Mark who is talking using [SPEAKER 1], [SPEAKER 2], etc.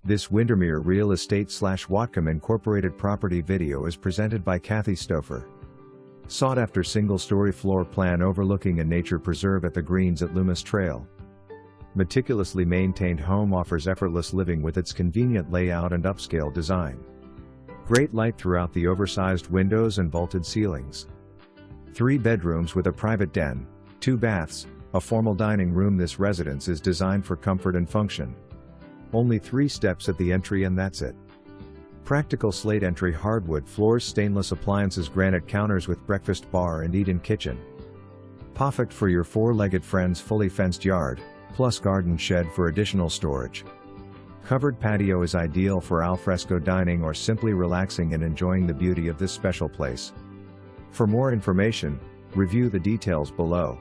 [SPEAKER 1] This Windermere Real Estate / Whatcom Incorporated property video is presented by Kathy Stouffer. Sought after single-story floor plan overlooking a nature preserve at the Greens Loomis Trail. Meticulously maintained home offers effortless living with its convenient layout and upscale design. Great light throughout the oversized windows and vaulted ceilings. 3 bedrooms with a private den, 2 baths, a formal dining room. This residence is designed for comfort and function. Only 3 steps at the entry and that's it. Practical slate entry, hardwood floors, stainless appliances, granite counters with breakfast bar and eat-in kitchen. Paw-fect for your 4-legged friends, fully fenced yard, plus garden shed for additional storage. Covered patio is ideal for alfresco dining or simply relaxing and enjoying the beauty of this special place. For more information, review the details below.